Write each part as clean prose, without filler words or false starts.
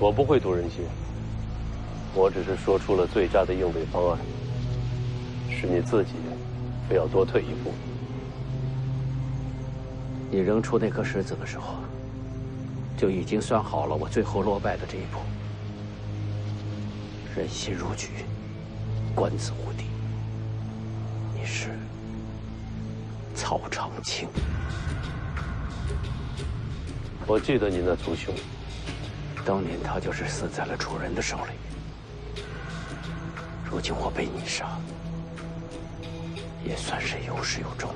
我不会读人心，我只是说出了最佳的应对方案，是你自己非要多退一步。你扔出那颗石子的时候，就已经算好了我最后落败的这一步。人心如炬，官子无敌。你是曹长青。我记得你那族兄，当年他就是死在了楚人的手里。如今我被你杀，也算是有始有终了。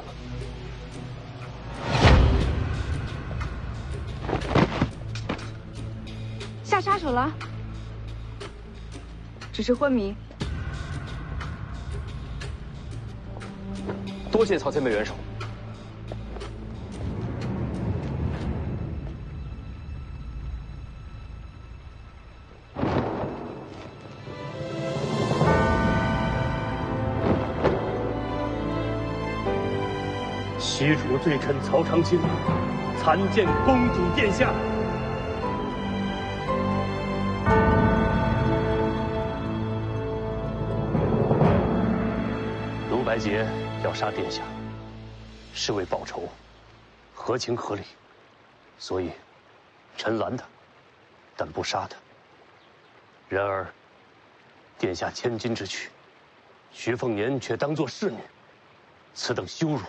下杀手了，只是昏迷。多谢曹前辈援手。西楚罪臣曹长青，参见公主殿下。卢白洁要杀殿下，是为报仇，合情合理，所以臣拦他，但不杀他。然而，殿下千金之躯，徐凤年却当作侍女，此等羞辱，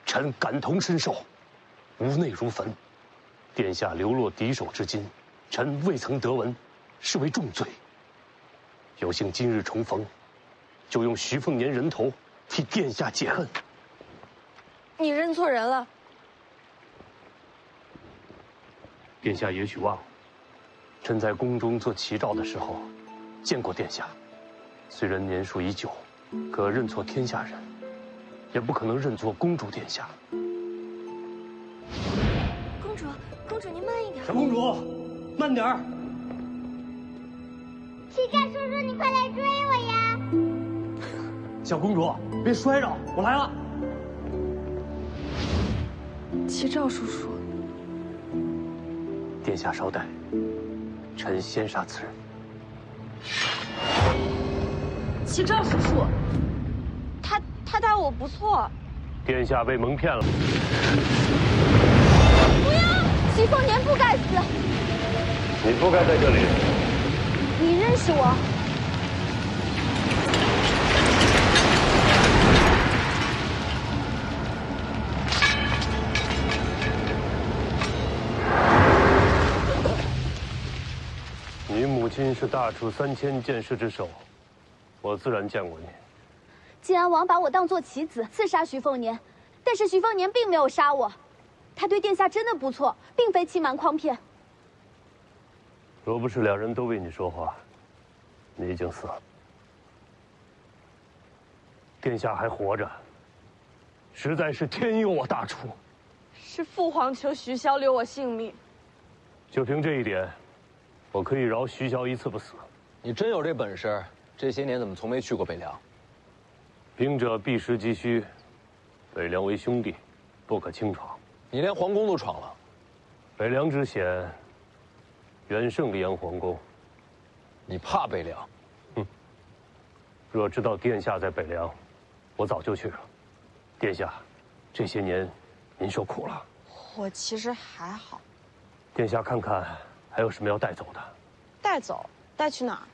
臣感同身受，无内如焚。殿下流落敌手至今，臣未曾得闻，是为重罪。有幸今日重逢，就用徐凤年人头替殿下解恨。你认错人了。殿下也许忘了，臣在宫中做齐诏的时候，见过殿下。虽然年数已久，可认错天下人，也不可能认错公主殿下。公主，公主您慢一点。小公主，慢点儿。齐战叔叔，你快来追我呀！小公主，别摔着，我来了。齐兆叔叔，殿下稍待，臣先杀此人。齐兆叔叔，他待我不错。殿下被蒙骗了。不要！徐凤年不该死。你不该在这里。你认识我？你母亲是大楚3000剑士之首，我自然见过你。晋安王把我当作棋子，刺杀徐凤年，但是徐凤年并没有杀我，他对殿下真的不错，并非欺瞒诓骗。若不是两人都为你说话，你已经死了。殿下还活着，实在是天佑我大楚。是父皇求徐骁留我性命。就凭这一点，我可以饶徐骁一次不死。你真有这本事，这些年怎么从没去过北凉？兵者必时急需，北凉为兄弟，不可轻闯。你连皇宫都闯了，北凉之险，远胜黎阳皇宫。你怕北凉？若知道殿下在北凉，我早就去了。殿下，这些年您受苦了。我其实还好。殿下看看还有什么要带走的？带走？带去哪儿？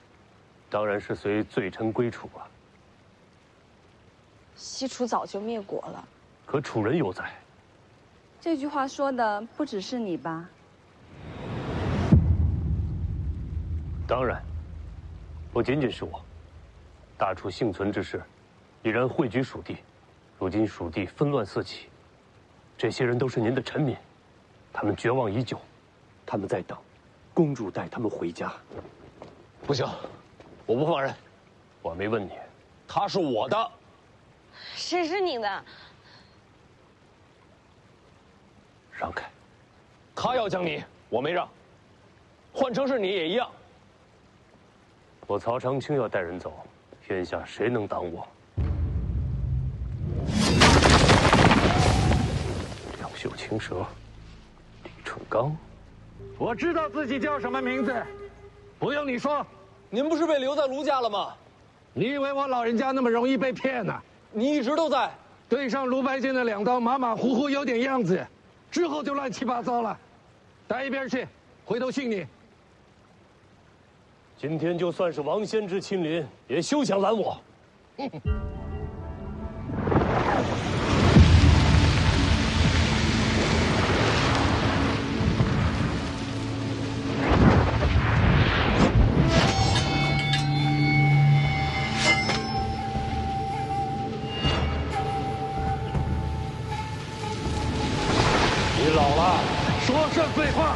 当然是随罪臣归楚啊。西楚早就灭国了，可楚人犹在。这句话说的不只是你吧？当然，不仅仅是我。大楚幸存之事，已然汇聚蜀地。如今蜀地纷乱四起，这些人都是您的臣民，他们绝望已久，他们在等公主带他们回家。不行，我不放人。我没问你。他是我的。谁是你的？让开。他要将你，我没让。换成是你也一样。我曹长青要带人走，天下谁能挡我？两袖青蛇，李淳刚。我知道自己叫什么名字，不用你说，您不是被留在卢家了吗？你以为我老人家那么容易被骗呢？你一直都在。对上卢白金的2刀，马马虎虎有点样子，之后就乱七八糟了。带一边去，回头训你。今天就算是王先知亲临，也休想拦我。你老了，说这废话。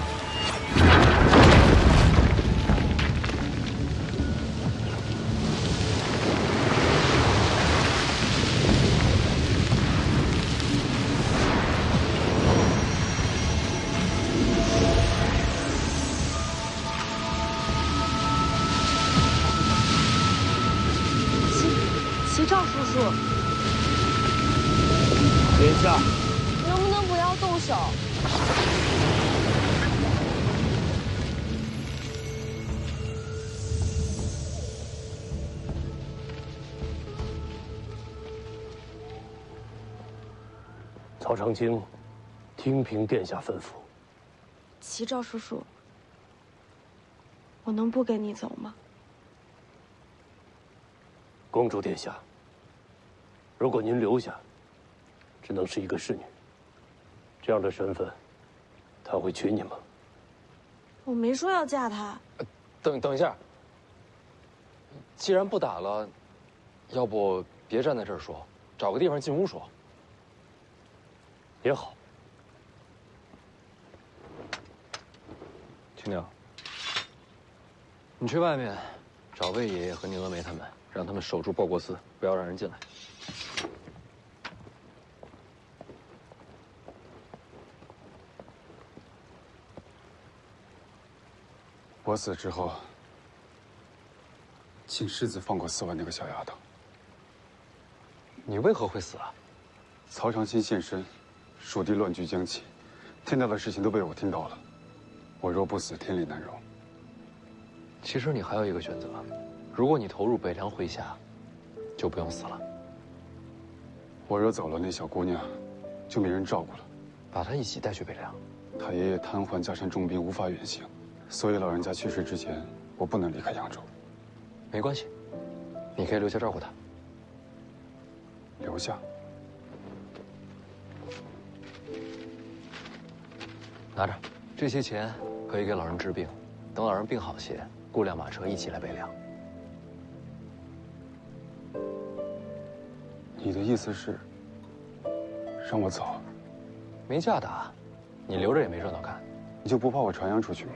齐赵叔叔，殿下，能不能不要动手？曹长青，听凭殿下吩咐。齐赵叔叔，我能不跟你走吗？公主殿下，如果您留下，只能是一个侍女。这样的身份，他会娶你吗？我没说要嫁他。等一下，既然不打了，要不别站在这儿说，找个地方进屋说。也好。青鸟，你去外面找魏爷爷和宁峨眉他们，让他们守住报国司，不要让人进来。我死之后，请世子放过4万那个小丫头。你为何会死啊？曹长青现身，蜀地乱局将起，天大的事情都被我听到了。我若不死，天理难容。其实你还有一个选择，如果你投入北凉麾下，就不用死了。我若走了，那小姑娘就没人照顾了。把她一起带去北凉。她爷爷瘫痪，加上重病，无法远行，所以老人家去世之前，我不能离开扬州。没关系，你可以留下照顾她。留下。拿着，这些钱可以给老人治病，等老人病好些，雇辆马车一起来北凉。你的意思是让我走？没架打，你留着也没热闹看。你就不怕我传扬出去吗？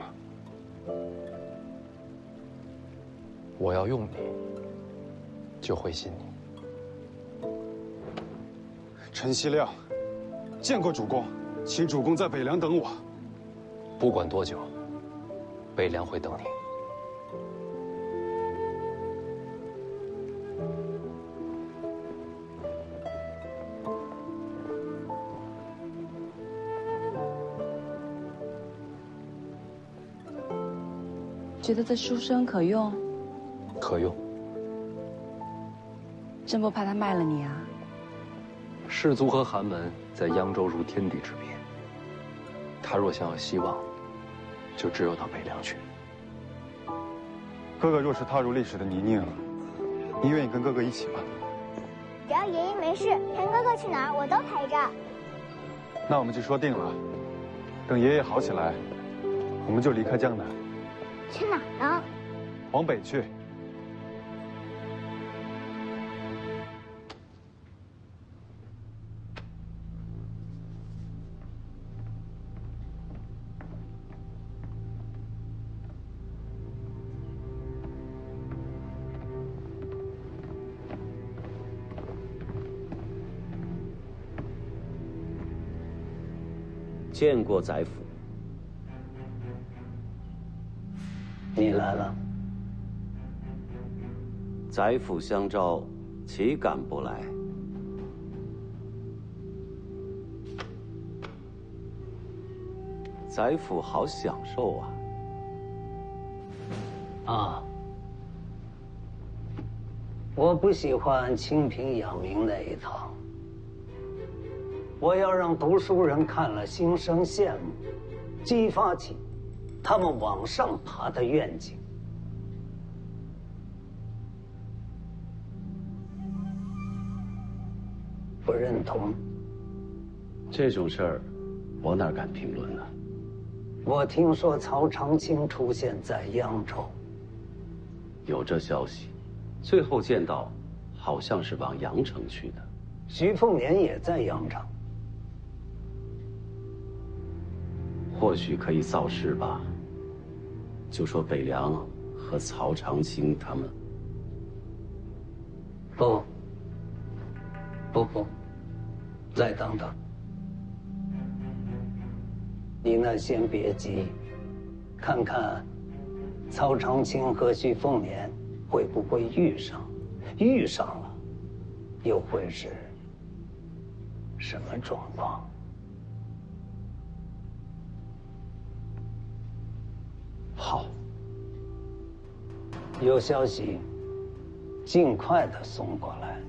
我要用你，就会信你。陈希亮，见过主公，请主公在北凉等我。不管多久，北凉会等你。觉得这书生可用？可用。真不怕他卖了你啊？士族和寒门在扬州如天地之别，他若想要希望，就只有到北凉去。哥哥若是踏入历史的泥泞，你愿意跟哥哥一起吗？只要爷爷没事，陪哥哥去哪儿我都陪着。那我们就说定了，等爷爷好起来，我们就离开江南。去哪儿呢？往北去。见过宰府。你来了。宰府相召，岂敢不来？宰府好享受啊！啊，我不喜欢清贫养民那一套。我要让读书人看了心生羡慕，激发起他们往上爬的愿景。不认同？这种事儿，我哪敢评论呢？我听说曹长青出现在扬州，有这消息，最后见到，好像是往阳城去的。徐凤年也在阳城，或许可以造势吧。就说北凉和曹长青他们。不，再等等。你那先别急，看看曹长青和徐凤年会不会遇上，遇上了，又会是什么状况？好，有消息，尽快的送过来。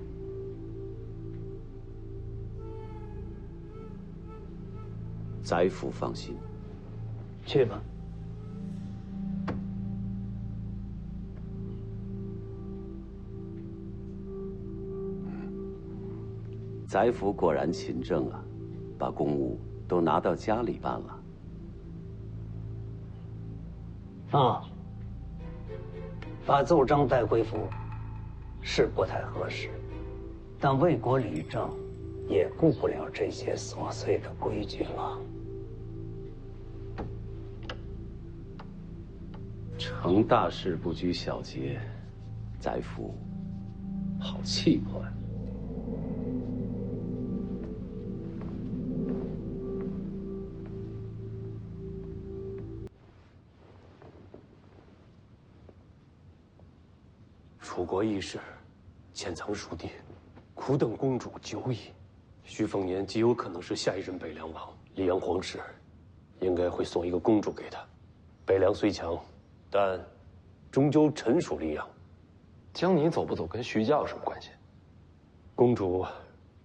翟府放心，去吧。翟府果然勤政啊，把公务都拿到家里办了。啊，把奏章带回府是不太合适，但为国理政也顾不了这些琐碎的规矩了。成大事不拘小节，翟府好气魄呀！楚国义士潜藏蜀地，苦等公主久矣。徐凤年极有可能是下一任北凉王。黎阳皇室应该会送一个公主给他。北凉虽强，但终究臣属黎阳。江宁走不走跟徐家有什么关系？公主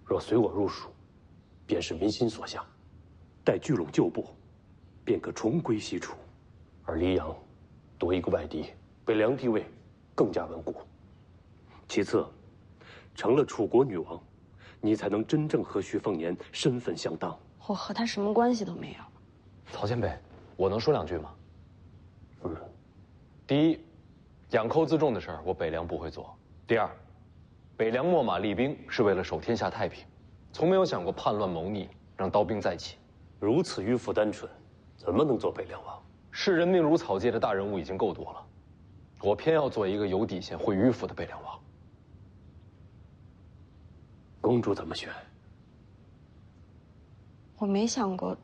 若随我入蜀，便是民心所向；待聚拢旧部，便可重归西楚。而黎阳多一个外敌，北凉地位更加稳固。其次，成了楚国女王，你才能真正和徐凤年身份相当。我和他什么关系都没有。曹前辈，我能说两句吗？第一，养寇自重的事儿，我北凉不会做。第二，北凉秣马厉兵是为了守天下太平，从没有想过叛乱谋逆，让刀兵再起。如此迂腐单纯，怎么能做北凉王？视人命如草芥的大人物已经够多了，我偏要做一个有底线、会迂腐的北凉王。公主怎么选？我没想过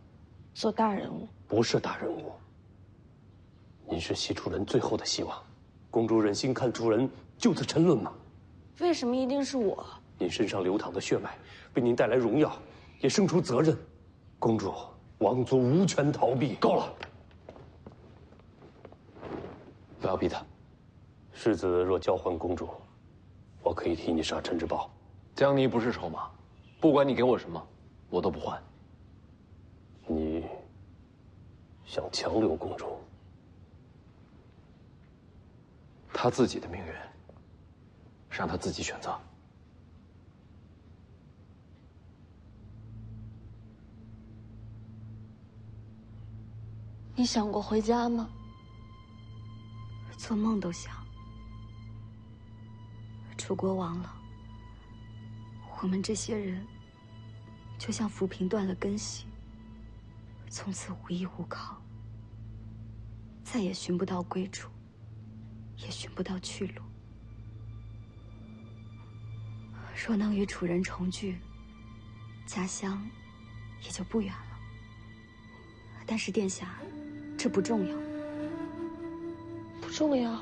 做大人物。不是大人物。您是西楚人最后的希望，公主忍心看楚人就此沉沦吗？为什么一定是我？您身上流淌的血脉，为您带来荣耀，也生出责任。公主，王族无权逃避。够了，不要逼他。世子若交还公主，我可以替你杀陈之豹。江离不是筹码，不管你给我什么，我都不换。你想强留公主？她自己的命运，让她自己选择。你想过回家吗？做梦都想。楚国亡了，我们这些人就像浮萍断了根系，从此无依无靠，再也寻不到归处，也寻不到去路。若能与楚人重聚，家乡也就不远了。但是殿下，这不重要。不重要。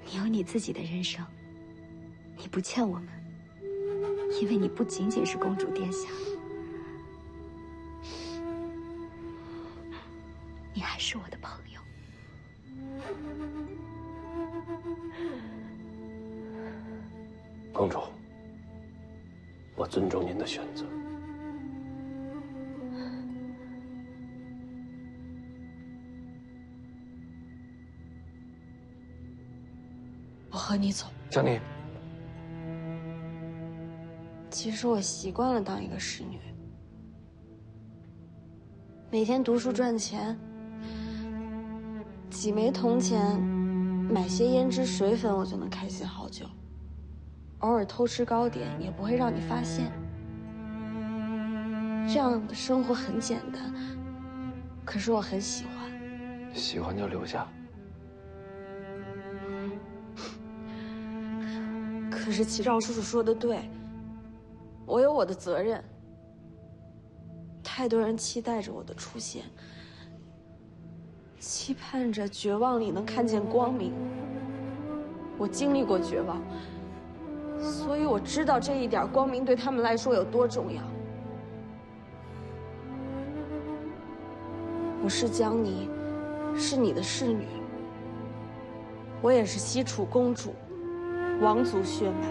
你有你自己的人生，你不欠我们，因为你不仅仅是公主殿下，你还是我的朋友。公主，我尊重您的选择。我和你走。江宁，其实我习惯了当一个侍女，每天读书赚钱，几枚铜钱，买些胭脂水粉，我就能开心好久。偶尔偷吃糕点也不会让你发现。这样的生活很简单，可是我很喜欢。喜欢就留下。可是齐兆叔叔说的对，我有我的责任。太多人期待着我的出现，期盼着绝望里能看见光明。我经历过绝望，所以我知道这一点光明对他们来说有多重要。我是江妮，是你的侍女，我也是西楚公主。王族血脉，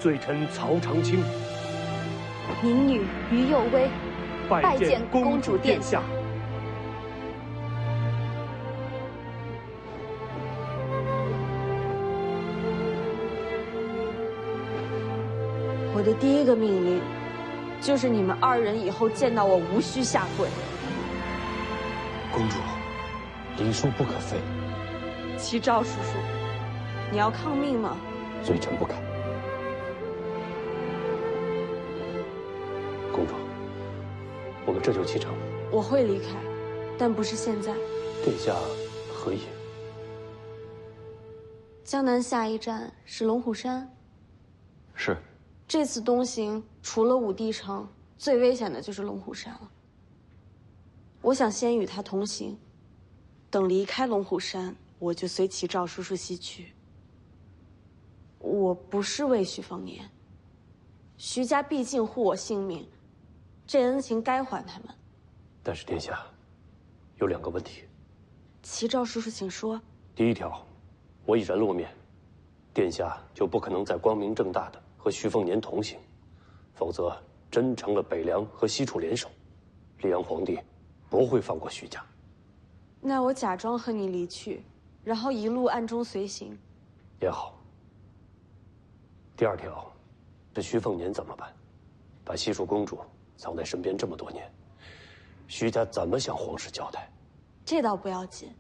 罪臣曹长青，民女于右威，拜见公主殿下。我的第一个命令，就是你们2人以后见到我无需下跪。公主，礼数不可废。齐兆叔叔，你要抗命吗？罪臣不敢。公主，我们这就启程。我会离开，但不是现在。殿下何意？江南下一站是龙虎山。是。这次东行除了武帝城，最危险的就是龙虎山了。我想先与他同行，等离开龙虎山，我就随齐赵叔叔西去。我不是为徐凤年，徐家毕竟护我性命，这恩情该还他们。但是殿下，有2个问题。齐赵叔叔，请说。第一条，我已然露面，殿下就不可能再光明正大的和徐凤年同行，否则真成了北凉和西楚联手，溧阳皇帝不会放过徐家。那我假装和你离去，然后一路暗中随行。也好。第2条，这徐凤年怎么办？把西蜀公主藏在身边这么多年，徐家怎么向皇室交代？这倒不要紧，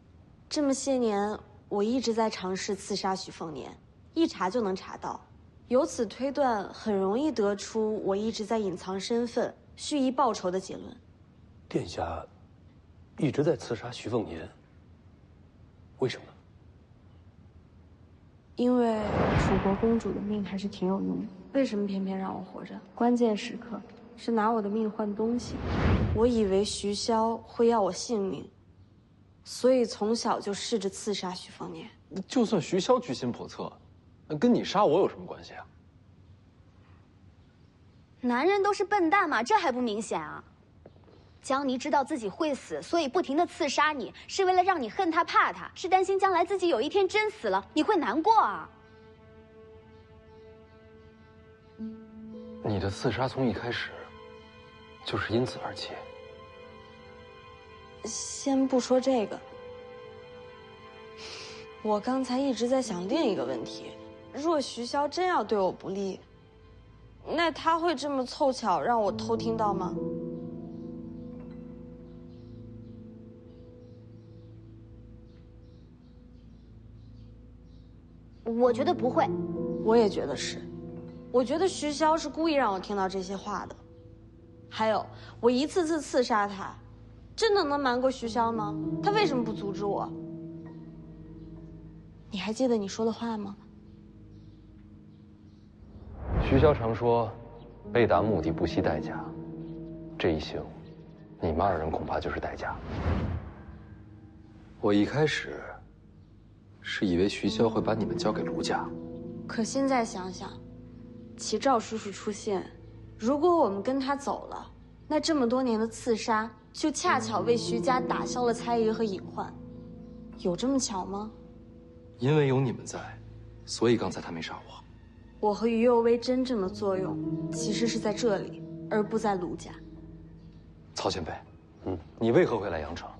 这么些年我一直在尝试刺杀徐凤年，一查就能查到。由此推断，很容易得出我一直在隐藏身份、蓄意报仇的结论。殿下一直在刺杀徐凤年，为什么？因为楚国公主的命还是挺有用的。为什么偏偏让我活着？关键时刻是拿我的命换东西。我以为徐骁会要我性命，所以从小就试着刺杀徐凤年。就算徐骁居心叵测，那跟你杀我有什么关系啊？男人都是笨蛋嘛，这还不明显啊？江妮知道自己会死，所以不停地刺杀你，是为了让你恨他怕他，是担心将来自己有一天真死了，你会难过啊。你的刺杀从一开始就是因此而起。先不说这个，我刚才一直在想另一个问题：若徐骁真要对我不利，那他会这么凑巧让我偷听到吗？我觉得不会。我也觉得是。我觉得徐骁是故意让我听到这些话的。还有，我一次次刺杀他，真的能瞒过徐骁吗？他为什么不阻止我？你还记得你说的话吗？徐骁常说，为达目的不惜代价。这一行，你们2人恐怕就是代价。我一开始是以为徐骁会把你们交给卢家。可现在想想，齐赵叔叔出现，如果我们跟他走了，那这么多年的刺杀就恰巧为徐家打消了猜疑和隐患，有这么巧吗？因为有你们在，所以刚才他没杀我。我和于右威真正的作用，其实是在这里，而不在卢家。曹前辈，你为何会来阳城？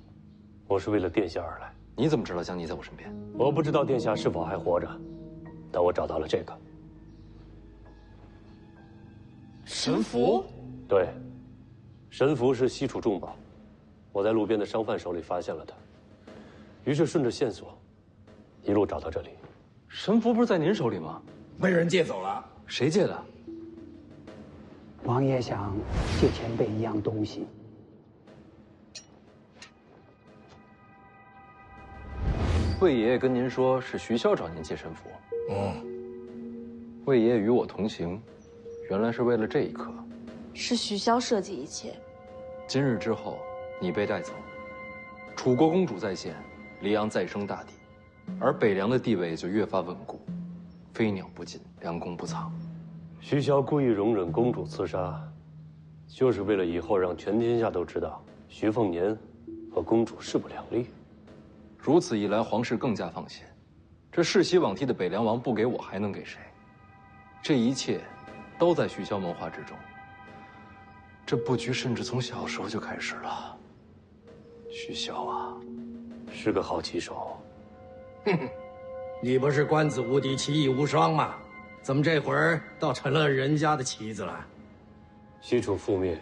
我是为了殿下而来。你怎么知道江离在我身边？我不知道殿下是否还活着，但我找到了这个神符。对，神符是西楚重宝，我在路边的商贩手里发现了它，于是顺着线索，一路找到这里。神符不是在您手里吗？被人借走了。谁借的？王爷想借前辈一样东西。魏爷爷跟您说是徐骁找您借神符。魏爷爷与我同行，原来是为了这一刻。是徐骁设计一切。今日之后，你被带走，楚国公主再现，黎阳再生大帝，而北凉的地位就越发稳固，飞鸟不进，良弓不藏。徐骁故意容忍公主刺杀，就是为了以后让全天下都知道徐凤年和公主势不两立。如此一来，皇室更加放心。这世袭罔替的北凉王不给我，还能给谁？这一切，都在徐骁谋划之中。这布局甚至从小时候就开始了。徐骁啊，是个好棋手。你不是官子无敌，棋艺无双吗？怎么这会儿倒成了人家的棋子了？西楚覆灭，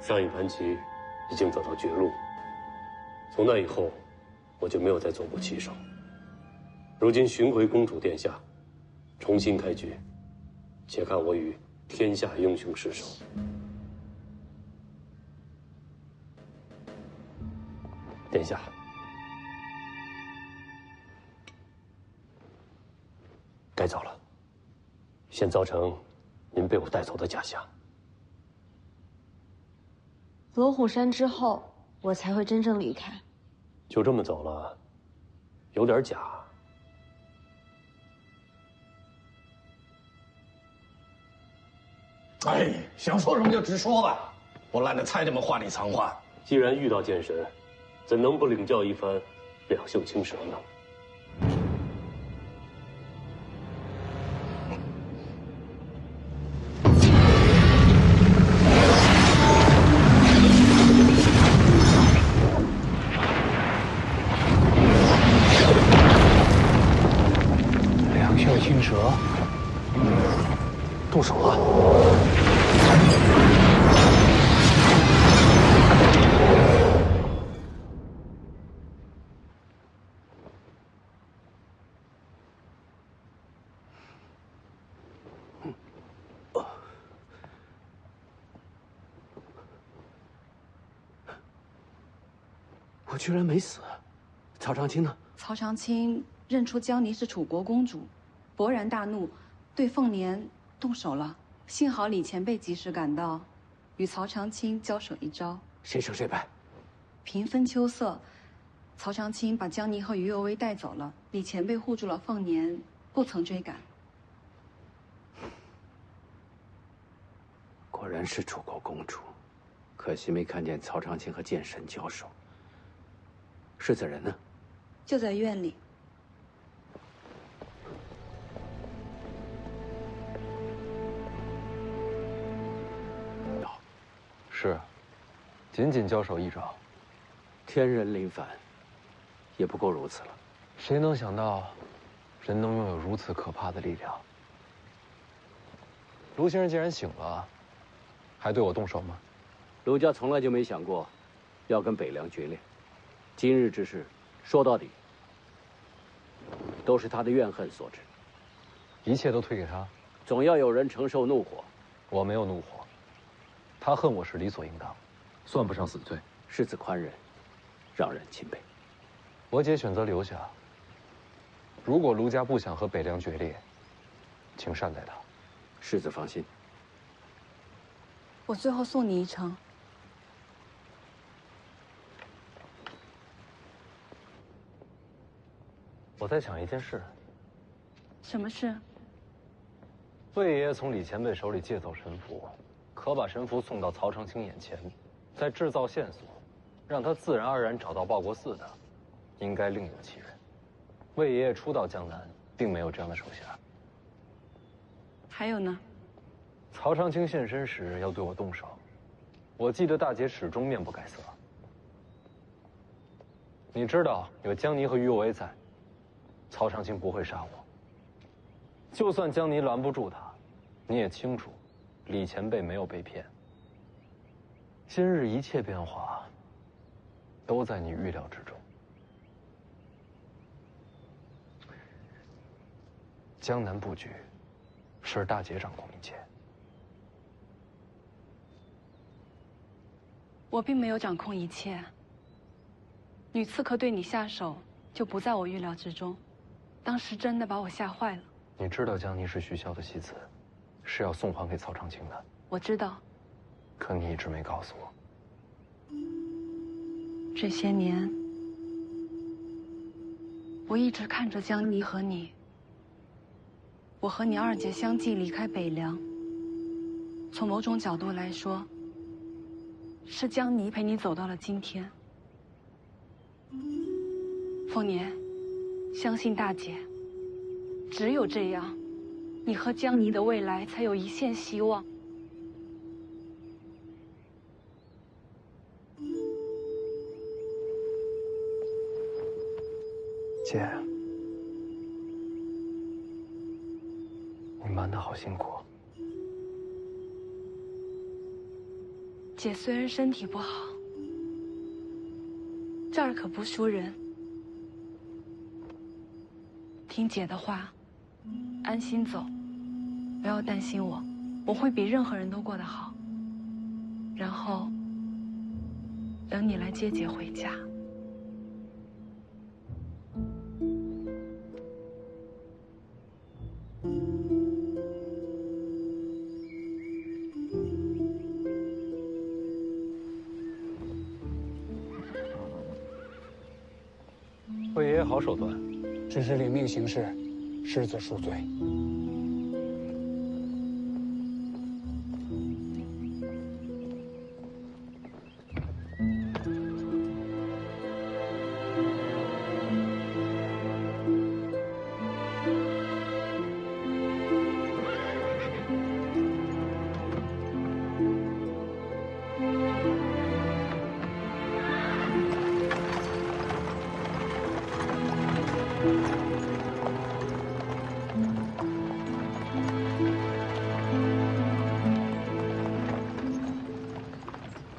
上一盘棋已经走到绝路。从那以后，我就没有再做过棋手。如今寻回公主殿下，重新开局，且看我与天下英雄失手。殿下，该走了，先造成您被我带走的假象。龙虎山之后，我才会真正离开。就这么走了，有点假。哎，想说什么就直说吧，我懒得猜这么话里藏话。既然遇到剑神，怎能不领教一番两袖青蛇呢？两袖青蛇，动手了。我居然没死，曹长青呢？曹长青认出江离是楚国公主，勃然大怒，对凤年动手了。幸好李前辈及时赶到，与曹长青交手一招，谁胜谁败？平分秋色。曹长青把江离和于右威带走了，李前辈护住了凤年，不曾追赶。果然是楚国公主，可惜没看见曹长青和剑神交手。世子人呢？就在院里。是，仅仅交手一招，天人临凡，也不过如此了。谁能想到，人能拥有如此可怕的力量？卢先生既然醒了，还对我动手吗？卢家从来就没想过要跟北凉决裂。今日之事，说到底，都是他的怨恨所致。一切都推给他，总要有人承受怒火。我没有怒火，他恨我是理所应当，算不上死罪。世子宽仁，让人钦佩。我姐选择留下。如果卢家不想和北凉决裂，请善待他。世子放心，我最后送你一程。我在想一件事。什么事？魏爷爷从李前辈手里借走神符，可把神符送到曹长青眼前，再制造线索，让他自然而然找到报国寺的，应该另有其人。魏爷爷初到江南，并没有这样的手下。还有呢？曹长青现身时要对我动手，我记得大姐始终面不改色。你知道有江泥和于为在，曹长青不会杀我。就算江泥拦不住他，你也清楚，李前辈没有被骗。今日一切变化，都在你预料之中。江南布局，是大姐掌控一切。我并没有掌控一切。女刺客对你下手，就不在我预料之中。当时真的把我吓坏了。你知道江泥是徐骁的戏子，是要送还给曹长青的。我知道。可你一直没告诉我。这些年，我一直看着江泥和你。我和你二姐相继离开北凉。从某种角度来说，是江泥陪你走到了今天。凤年，相信大姐。只有这样，你和江泥的未来才有一线希望。姐，你瞒得好辛苦。姐虽然身体不好，这儿可不输人。听姐的话，安心走，不要担心我，我会比任何人都过得好。然后，等你来接姐回家。魏爷爷好手段，只是领命行事，狮子恕罪。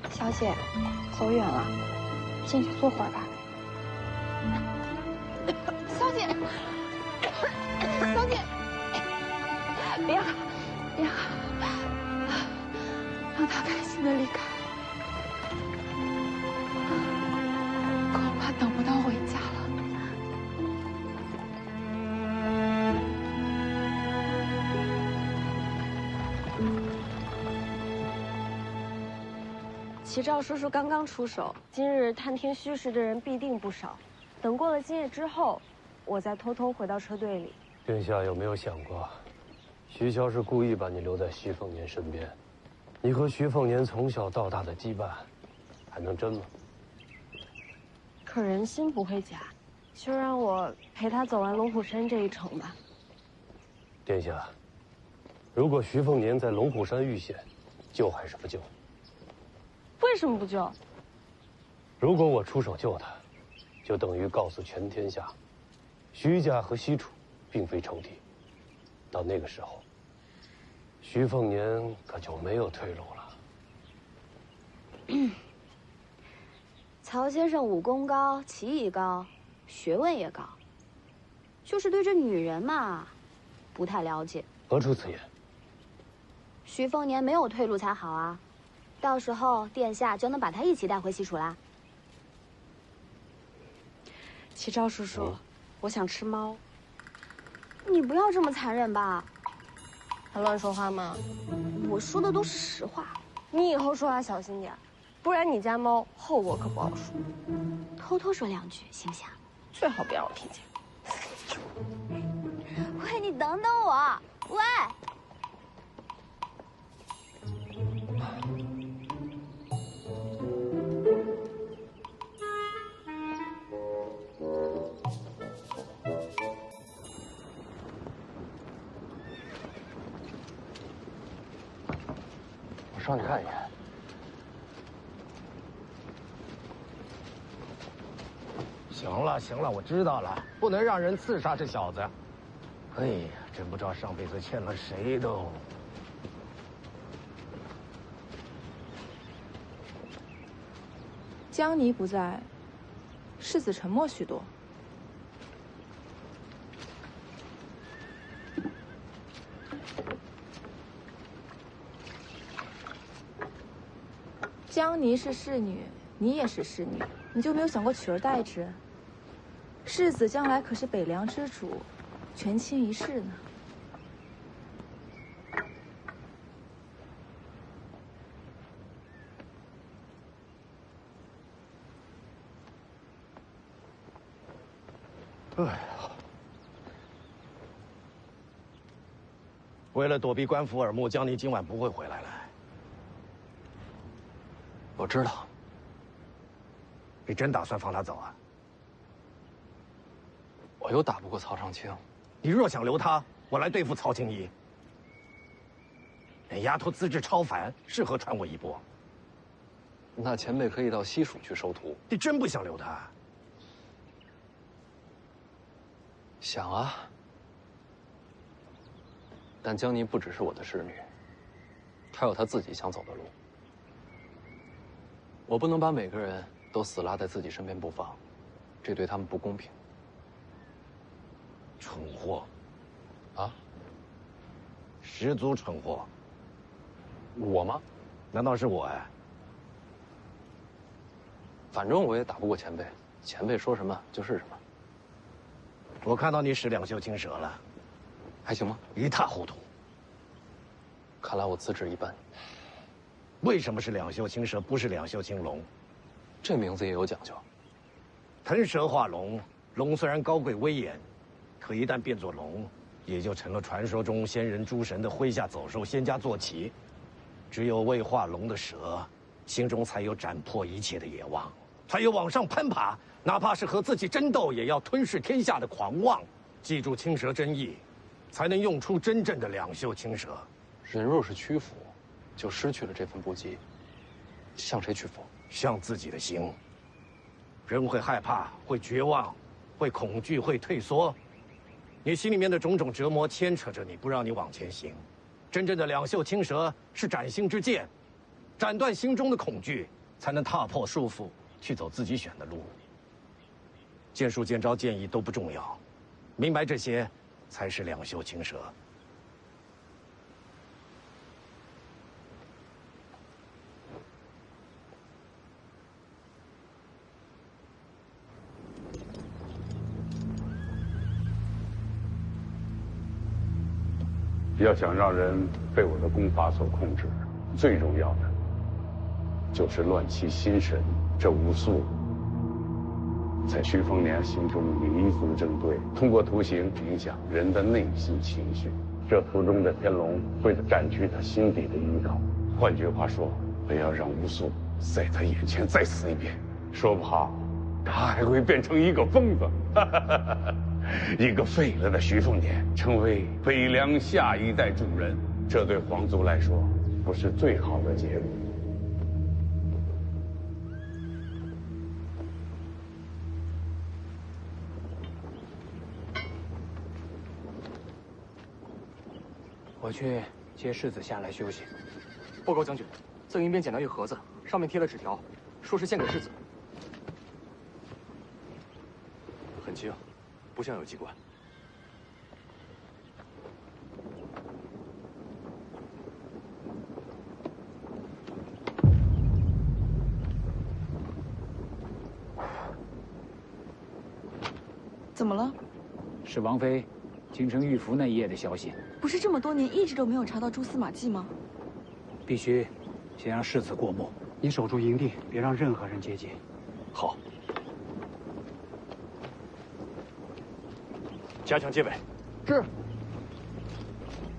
小姐，走远了，进去坐会儿吧。小姐，小姐，别喊，别喊，让他开心的离开。恐怕等不到回家了。齐赵叔叔刚刚出手，今日探听虚实的人必定不少。等过了今夜之后，我再偷偷回到车队里。殿下有没有想过，徐骁是故意把你留在徐凤年身边？你和徐凤年从小到大的羁绊，还能真吗？可人心不会假，就让我陪他走完龙虎山这一程吧。殿下，如果徐凤年在龙虎山遇险，救还是不救？为什么不救？如果我出手救他，就等于告诉全天下，徐家和西楚并非仇敌。到那个时候，徐凤年可就没有退路了。曹先生武功高，棋艺高，学问也高，就是对这女人嘛，不太了解。何出此言？徐凤年没有退路才好啊。到时候殿下就能把他一起带回西楚啦。齐赵叔叔，我想吃猫。你不要这么残忍吧？还乱说话吗？我说的都是实话。你以后说话小心点，不然你家猫后果可不好说。偷偷说两句行不行？最好别让我听见。喂，你等等我！喂。我上去看一眼。行了行了，我知道了，不能让人刺杀这小子。哎呀，真不知道上辈子欠了谁都。江离不在，世子沉默许多。江离是侍女，你也是侍女，你就没有想过取而代之？世子将来可是北凉之主，权倾一世呢。哎呀，为了躲避官府耳目，江离今晚不会回来了。我知道。你真打算放他走啊？我又打不过曹长青。你若想留他，我来对付曹青衣。那丫头资质超凡，适合传我衣钵。那前辈可以到西蜀去收徒。你真不想留他？想啊。但江离不只是我的侍女，她有她自己想走的路。我不能把每个人都死拉在自己身边不放，这对他们不公平。蠢货！啊？十足蠢货！我吗？难道是我呀？反正我也打不过前辈，前辈说什么就是什么。我看到你使两袖青蛇了，还行吗？一塌糊涂。看来我资质一般。为什么是两袖青蛇，不是两袖青龙？这名字也有讲究。腾蛇化龙，龙虽然高贵威严，可一旦变作龙，也就成了传说中仙人诸神的麾下走兽、仙家坐骑。只有未化龙的蛇，心中才有斩破一切的野望，才有往上攀爬，哪怕是和自己争斗，也要吞噬天下的狂妄。记住青蛇真意，才能用出真正的两袖青蛇。人若是屈服，就失去了这份不羁。向谁屈服？向自己的心。人会害怕，会绝望，会恐惧，会退缩。你心里面的种种折磨牵扯着你，不让你往前行。真正的两袖青蛇是斩心之剑，斩断心中的恐惧，才能踏破束缚，去走自己选的路。剑术、剑招、剑意都不重要，明白这些，才是两袖青蛇。要想让人被我的功法所控制，最重要的就是乱其心神。这巫术在徐凤年心中弥足正对，通过图形影响人的内心情绪。这图中的天龙会占据他心底的依靠。换句话说，我要让巫术在他眼前再死一遍，说不好，他还会变成一个疯子。一个废了的徐凤年成为北凉下一代主人，这对皇族来说不是最好的结果。我去接世子下来休息。报告将军，赠云边捡到一个盒子，上面贴了纸条，说是献给世子。很轻，不像有机关。怎么了？是王妃京城玉符那一夜的消息。不是这么多年一直都没有查到蛛丝马迹吗？必须先让世子过目。你守住营地，别让任何人接近。好。加强戒备。是。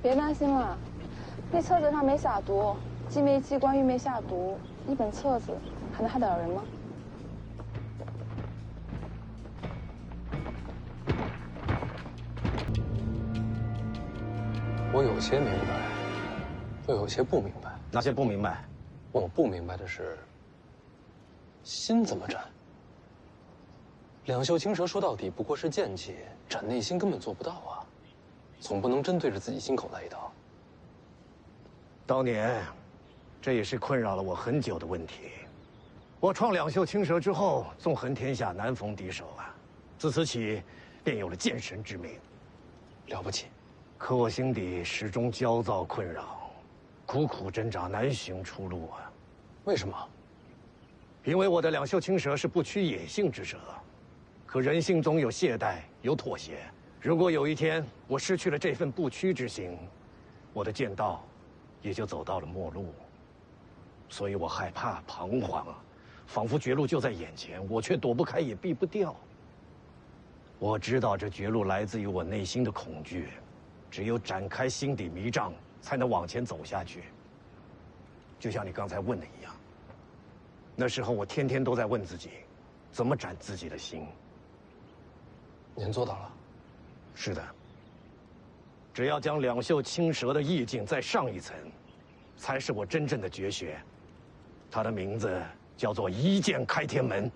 别担心了，那册子上没下毒，既没记关于没下毒，一本册子还能害得了人吗？我有些明白，又有些不明白。哪些不明白？我不明白的是，心怎么斩？两袖青蛇说到底不过是剑气，斩内心根本做不到啊，总不能真对着自己心口来一刀。当年，这也是困扰了我很久的问题。我创两袖青蛇之后，纵横天下，难逢敌手啊！自此起，便有了剑神之名。了不起。可我心底始终焦躁困扰，苦苦挣扎，难寻出路啊！为什么？因为我的两袖青蛇是不屈野性之蛇，可人性总有懈怠，有妥协。如果有一天我失去了这份不屈之心，我的剑道也就走到了末路。所以我害怕、彷徨啊，仿佛绝路就在眼前，我却躲不开，也避不掉。我知道这绝路来自于我内心的恐惧。只有展开心底迷障，才能往前走下去。就像你刚才问的一样，那时候我天天都在问自己，怎么斩自己的心。您做到了。是的。只要将两袖青蛇的意境再上一层，才是我真正的绝学。它的名字叫做一剑开天门。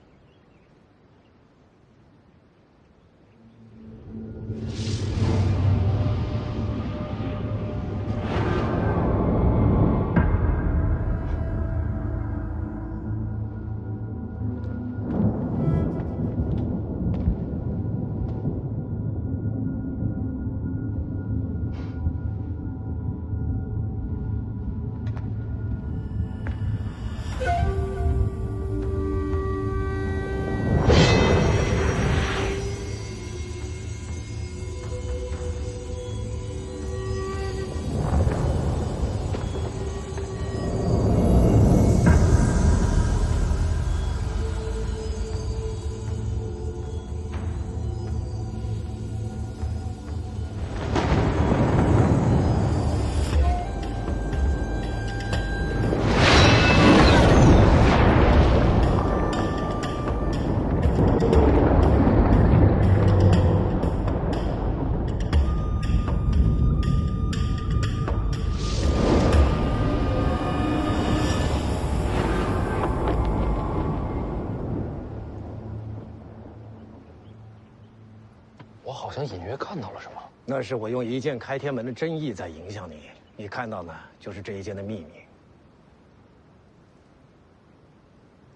好像隐约看到了什么。那是我用一剑开天门的真意在影响你，你看到的就是这一剑的秘密。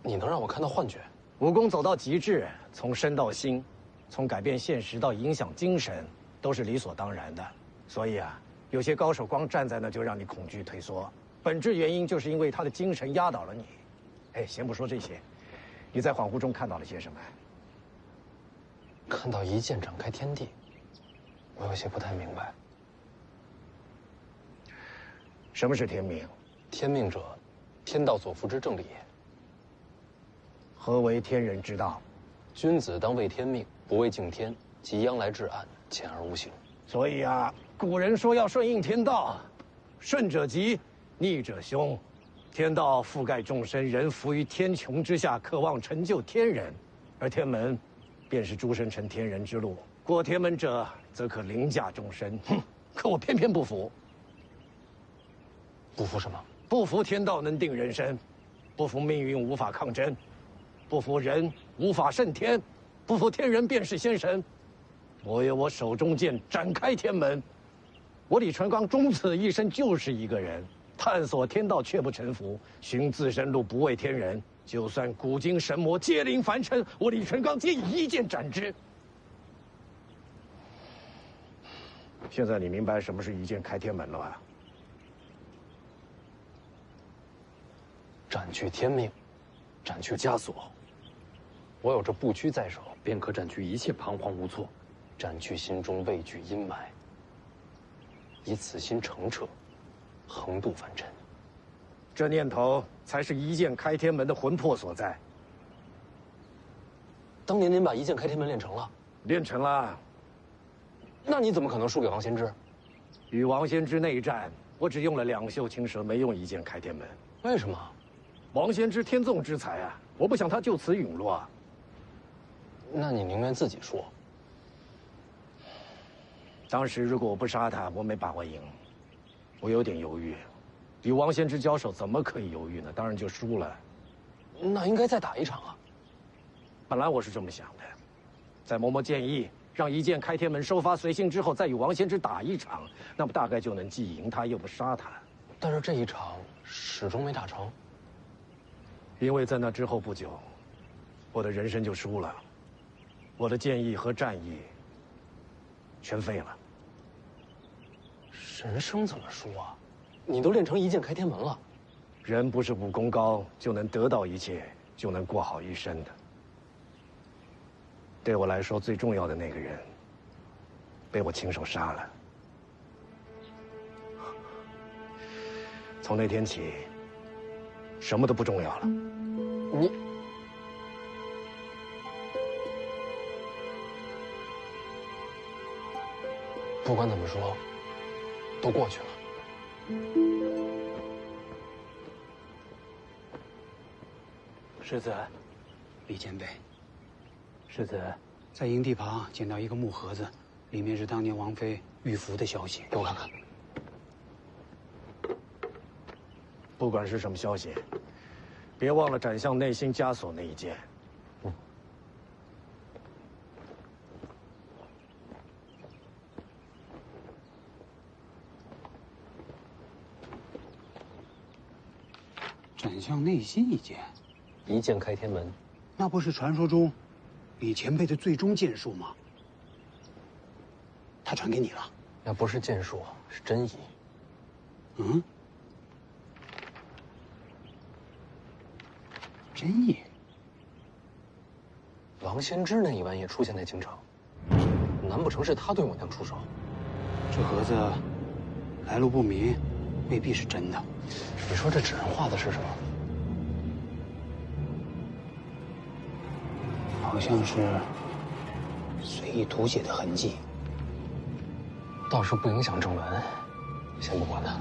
你能让我看到幻觉？武功走到极致，从身到心，从改变现实到影响精神，都是理所当然的。所以啊，有些高手光站在那就让你恐惧退缩，本质原因就是因为他的精神压倒了你。哎，先不说这些，你在恍惚中看到了些什么？看到一剑展开天地，我有些不太明白。什么是天命？天命者，天道所赋之正理也。何为天人之道？君子当为天命，不为敬天，即央来至暗，潜而无形。所以啊，古人说要顺应天道，顺者吉，逆者凶。天道覆盖众生，人浮于天穹之下，渴望成就天人，而天门便是诸生成天人之路。过天门者，则可凌驾众生。哼，可我偏偏不服。不服什么？不服天道能定人生，不服命运无法抗争，不服人无法胜天，不服天人便是仙神。我有我手中剑，展开天门。我李传刚终此一生就是一个人，探索天道却不臣服，寻自身路不畏天人。就算古今神魔皆临凡尘，我李传刚皆以一剑斩之。现在你明白什么是一剑开天门了吧？斩去天命，斩去枷锁。我有这不屈在手，便可斩去一切彷徨无措，斩去心中畏惧阴霾，以此心澄澈，横渡凡尘。这念头才是一剑开天门的魂魄所在。当年您把一剑开天门练成了？练成了。那你怎么可能输给王先知？与王先知内战，我只用了两袖青蛇，没用一剑开天门。为什么？王先知天纵之才啊，我不想他就此陨落啊。那你宁愿自己输？当时如果我不杀他，我没把握赢，我有点犹豫。与王先知交手，怎么可以犹豫呢？当然就输了。那应该再打一场啊。本来我是这么想的，在嬷嬷建议让一剑开天门收发随性之后，再与王先知打一场，那么大概就能既赢他又不杀他。但是这一场始终没打成，因为在那之后不久，我的人生就输了，我的剑意和战意全废了。人生怎么输啊？你都练成一剑开天门了。人不是武功高就能得到一切，就能过好一生的。对我来说，最重要的那个人，被我亲手杀了。从那天起，什么都不重要了。你，不管怎么说，都过去了。世子，李前辈，世子在营地旁捡到一个木盒子，里面是当年王妃玉符的消息，给我看看。不管是什么消息，别忘了斩向内心枷锁那一剑。斩向内心一剑，一剑开天门，那不是传说中李前辈的最终剑术吗？他传给你了？那不是剑术，是真意。嗯，真意。王先知那一晚也出现在京城，难不成是他对我娘出手？这盒子来路不明，未必是真的。你说这纸上画的是什么？好像是随意涂写的痕迹。倒是不影响正文，先不管它。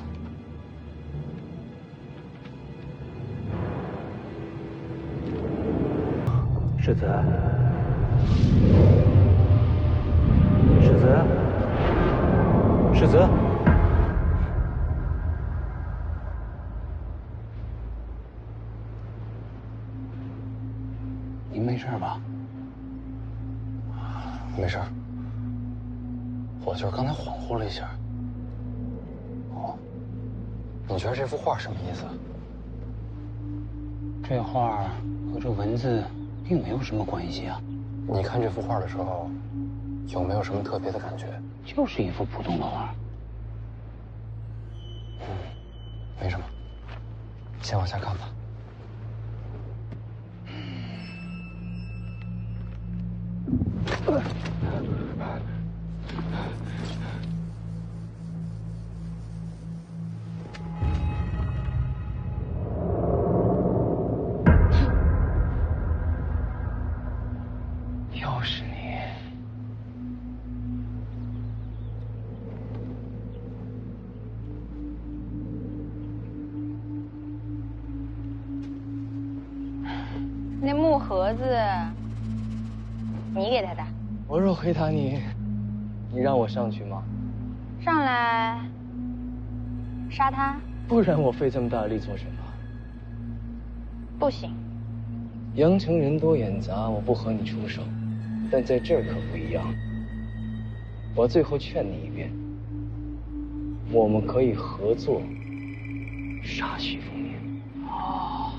世子，世子，世子。您没事吧？没事。我就是刚才恍惚了一下。哦，你觉得这幅画什么意思？这画和这文字并没有什么关系啊。你看这幅画的时候，有没有什么特别的感觉？就是一幅普通的画。没什么，先往下看吧。又是你！那木盒子，你给他的？我若回答你，你让我上去吗？上来杀他？不然我费这么大的力做什么？不行。阳城人多眼杂，我不和你出手，但在这儿可不一样。我最后劝你一遍，我们可以合作杀徐凤年。哦。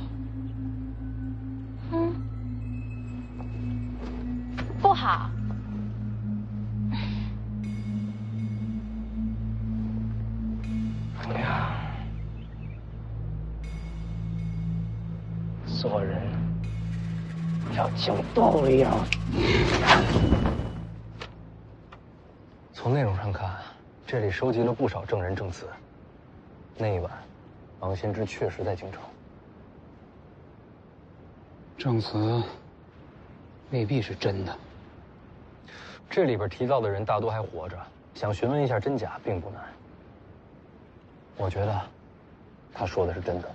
不好。凤娘，做人要讲道理啊！从内容上看，这里收集了不少证人证词。那一晚，王先知确实在京城。证词未必是真的。这里边提到的人大多还活着，想询问一下真假并不难。我觉得他说的是真的。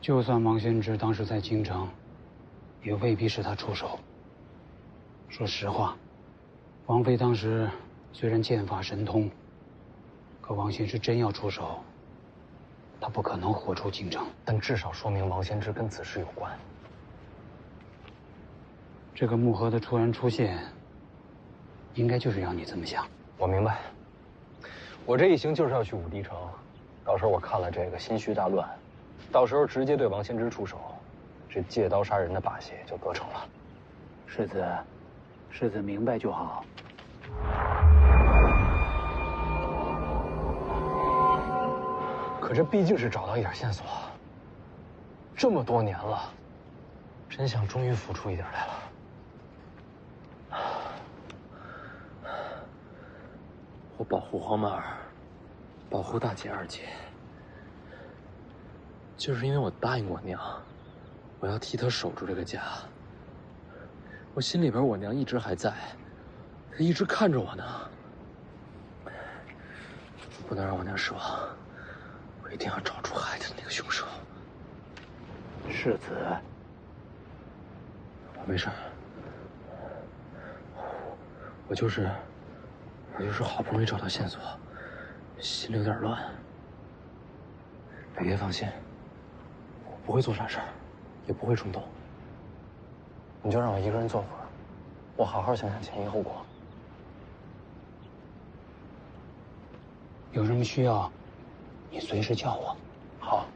就算王先知当时在京城，也未必是他出手。说实话，王妃当时虽然剑法神通，可王先知真要出手，他不可能活出京城。但至少说明王先知跟此事有关。这个木盒的突然出现，应该就是要你这么想。我明白。我这一行就是要去武帝城，到时候我看了这个心绪大乱，到时候直接对王先知出手，这借刀杀人的把戏就得逞了。世子明白就好。可这毕竟是找到一点线索，这么多年了，真相终于浮出一点来了。我保护黄满儿，保护大姐、二姐，就是因为我答应我娘，我要替她守住这个家。我心里边我娘一直还在，她一直看着我呢。不能让我娘失望，我一定要找出害她的那个凶手。世子，我没事，我就是好不容易找到线索，心里有点乱。北爷放心，我不会做傻事儿，也不会冲动。你就让我一个人坐会儿，我好好想想前因后果。有什么需要，你随时叫我。好。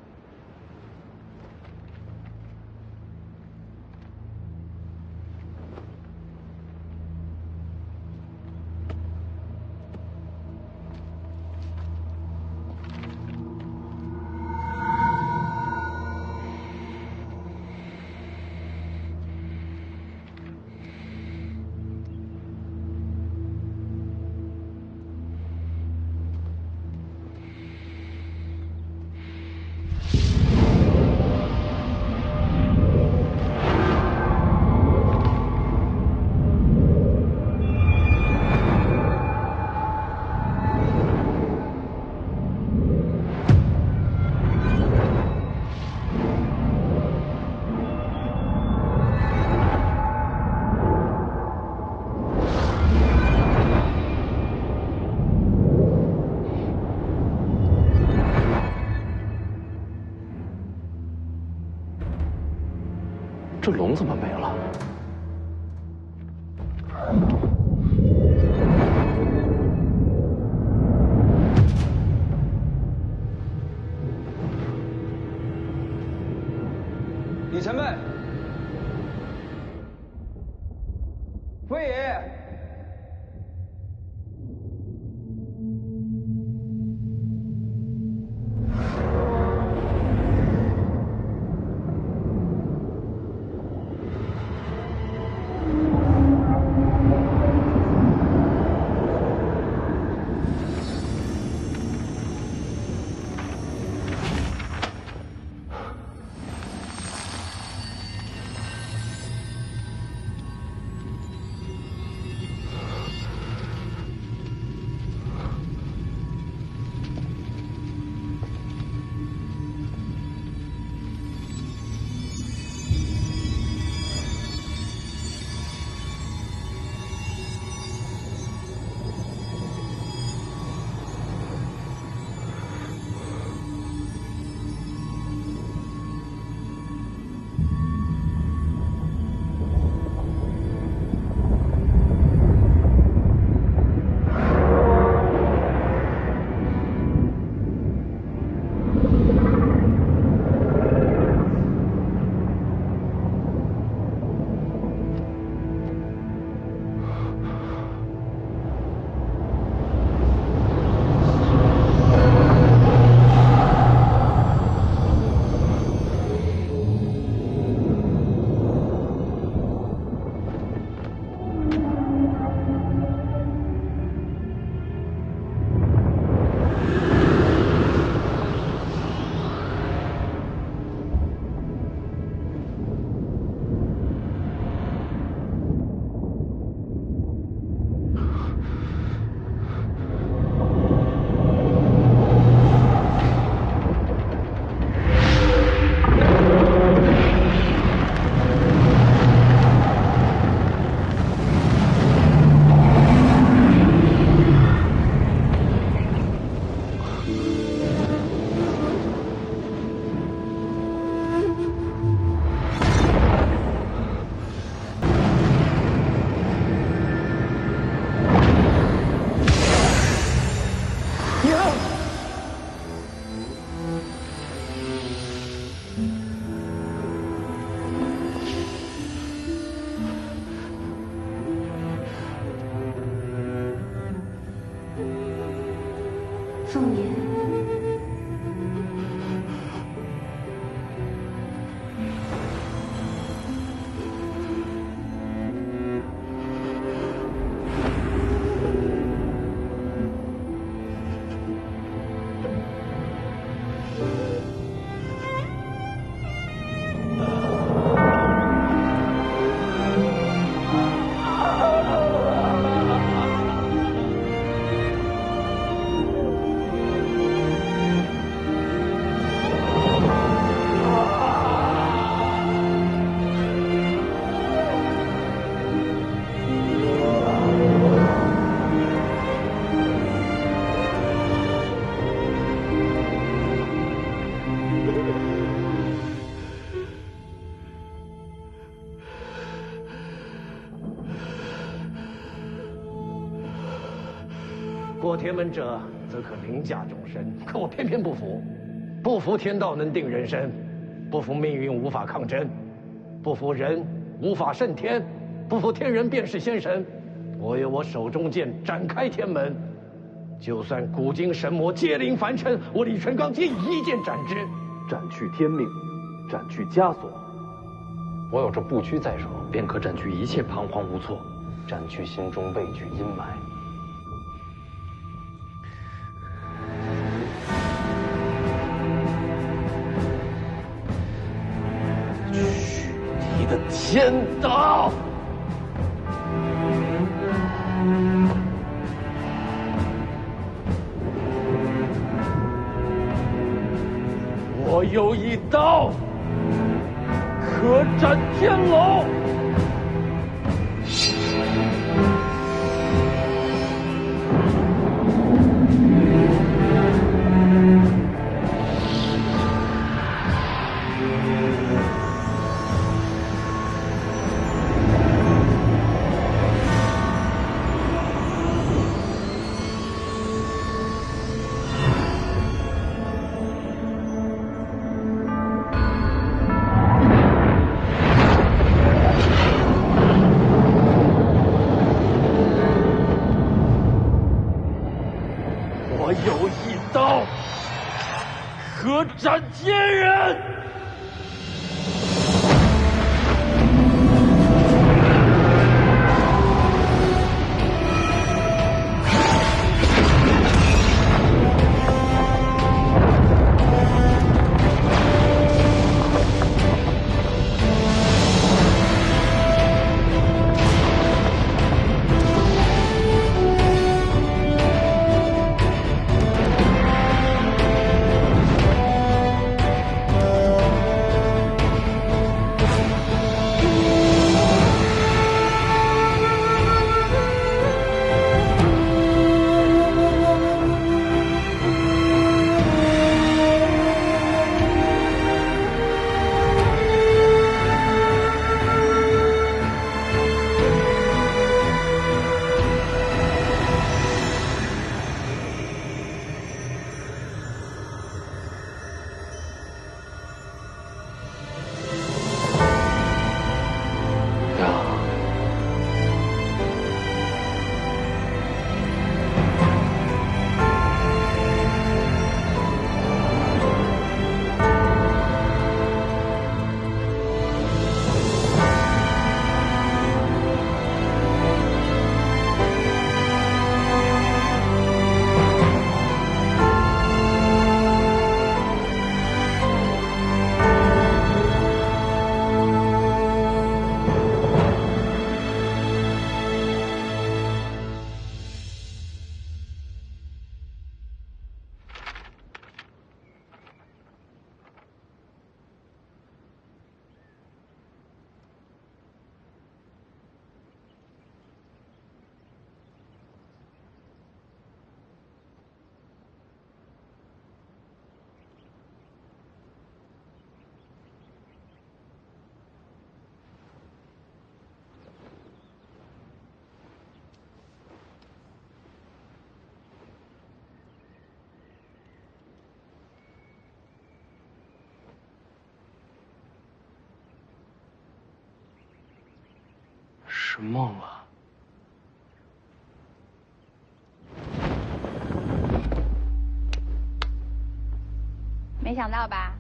这龙怎么没了？李前辈，魏爷爷。凤年。过天门者，则可凌驾众生。可我偏偏不服，不服天道能定人生，不服命运无法抗争，不服人无法胜天，不服天人便是仙神。我有我手中剑，展开天门，就算古今神魔皆临凡尘，我李淳罡皆以一剑斩之，斩去天命，斩去枷锁。我有这不屈在手，便可斩去一切彷徨无措，斩去心中畏惧阴霾。你的天道！我有一刀，可斩天龙。有一刀，可斩天人。是梦啊！没想到吧？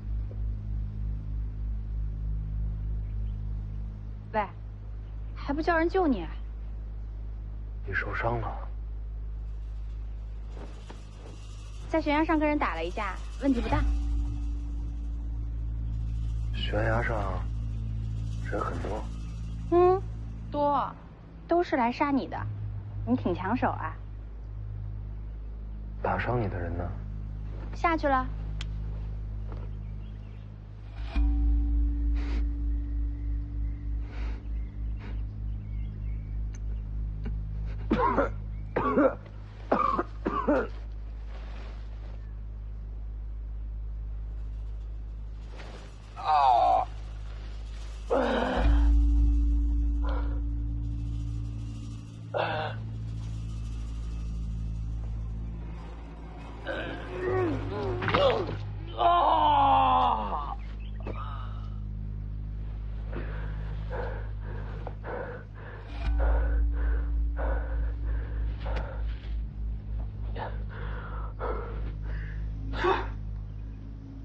喂，还不叫人救你？你受伤了？在悬崖上跟人打了一架，问题不大。悬崖上人很多。多，都是来杀你的。你挺抢手啊。打伤你的人呢？下去了。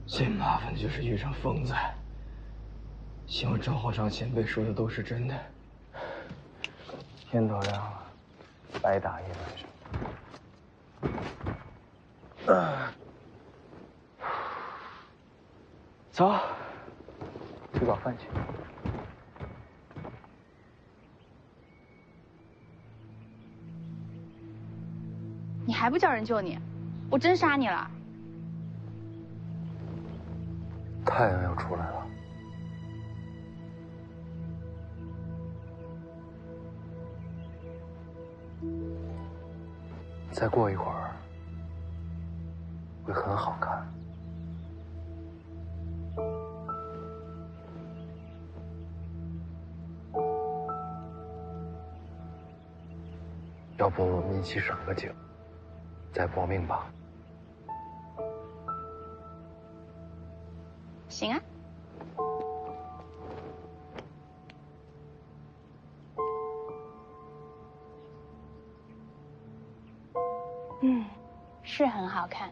最麻烦的就是遇上疯子。希望赵皇上前辈说的都是真的。天都亮了，白打一晚上。走，吃早饭去。你还不叫人救你？我真杀你了。太阳要出来了。再过一会儿，会很好看。要不我们一起赏个景，再搏命吧。行啊。是很好看。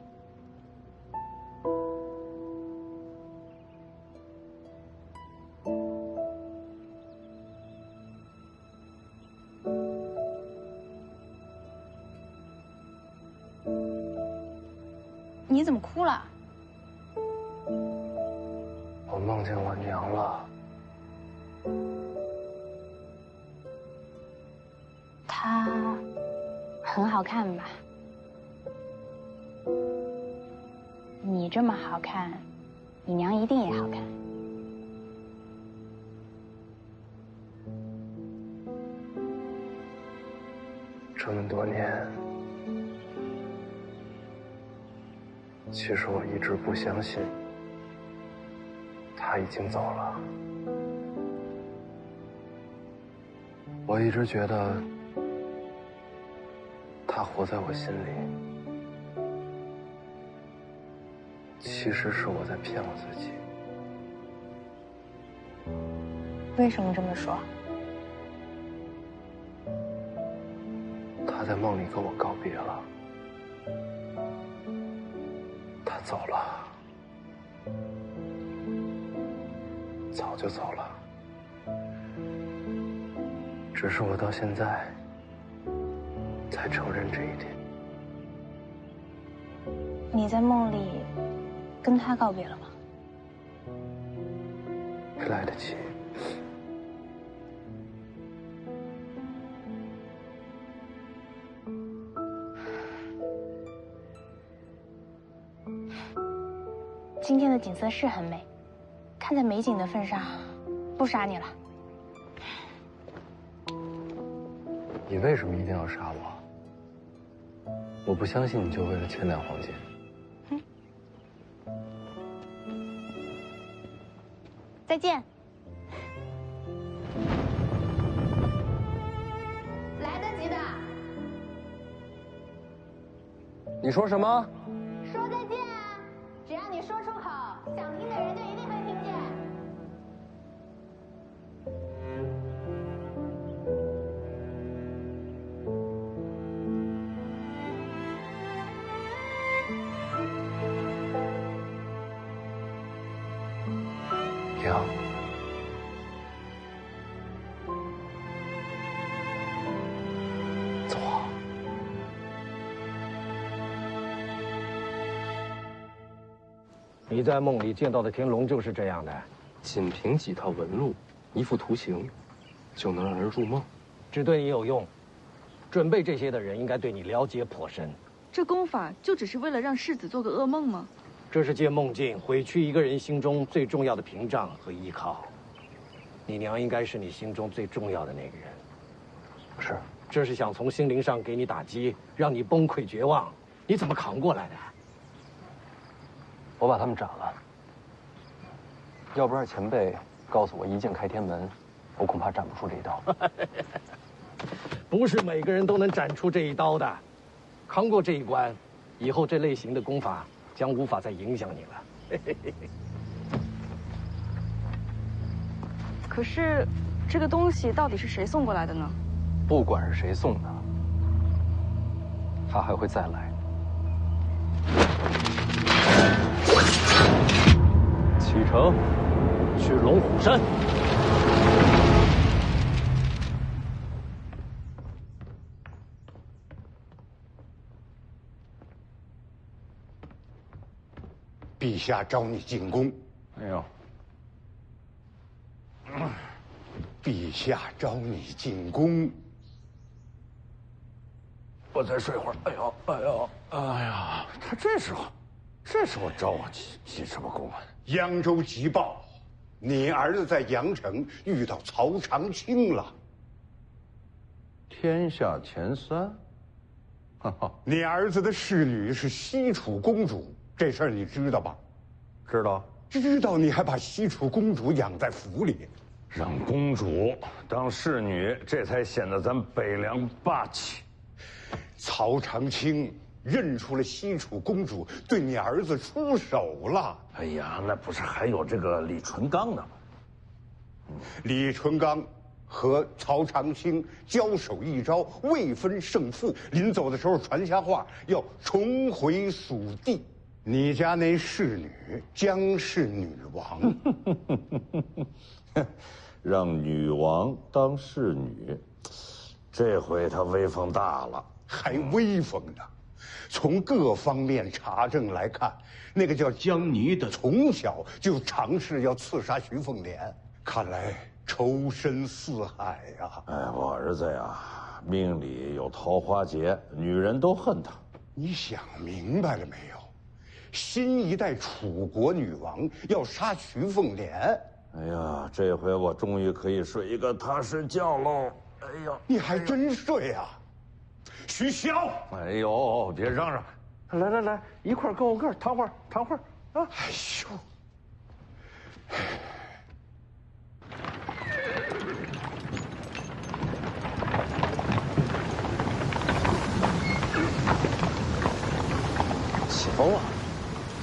你怎么哭了？我梦见我娘了。她很好看吧？你这么好看，你娘一定也好看。这么多年，其实我一直不相信她已经走了。我一直觉得她活在我心里。其实是我在骗我自己。为什么这么说？他在梦里跟我告别了，他走了，早就走了。只是我到现在才承认这一点。你在梦里跟他告别了吗？没来得及。今天的景色是很美，看在美景的份上，不杀你了。你为什么一定要杀我？我不相信你就为了千两黄金。再见。来得及的。你说什么？说再见啊！只要你说出口，想听的人就一定会听见。娘。走啊！你在梦里见到的天龙就是这样的，仅凭几套纹路、一幅图形，就能让人入梦？只对你有用。准备这些的人应该对你了解颇深。这功法就只是为了让世子做个噩梦吗？这是借梦境毁去一个人心中最重要的屏障和依靠。你娘应该是你心中最重要的那个人。是，这是想从心灵上给你打击，让你崩溃绝望。你怎么扛过来的？我把他们斩了。要不是前辈告诉我一剑开天门，我恐怕斩不出这一刀。不是每个人都能斩出这一刀的。扛过这一关，以后这类型的功法将无法再影响你了。可是，这个东西到底是谁送过来的呢？不管是谁送的，他还会再来。启程，去龙虎山。陛下召你进宫。哎呦，陛下召你进宫。我再睡会儿。哎呦，哎呦，哎呀，他这时候召我进什么宫啊？扬州急报，你儿子在阳城遇到曹长青了。天下前三。你儿子的侍女是西楚公主，这事儿你知道吧？知道。知道，你还把西楚公主养在府里，让公主当侍女，这才显得咱北凉霸气。曹长青认出了西楚公主，对你儿子出手了。哎呀，那不是还有这个李淳罡呢吗？李淳罡和曹长青交手一招，未分胜负。临走的时候传下话，要重回蜀地。你家那侍女将是女王。让女王当侍女，这回她威风大了。还威风呢？从各方面查证来看，那个叫江泥的从小就尝试要刺杀徐凤莲，看来仇深似海呀。哎，我儿子呀，命里有桃花劫，女人都恨他。你想明白了没有？新一代楚国女王要杀徐凤莲。哎呀，这回我终于可以睡一个踏实觉喽！哎呀，你还真睡啊！徐骁，哎呦，别嚷嚷，来来，一块跟我个儿躺会儿啊！哎呦，起风了。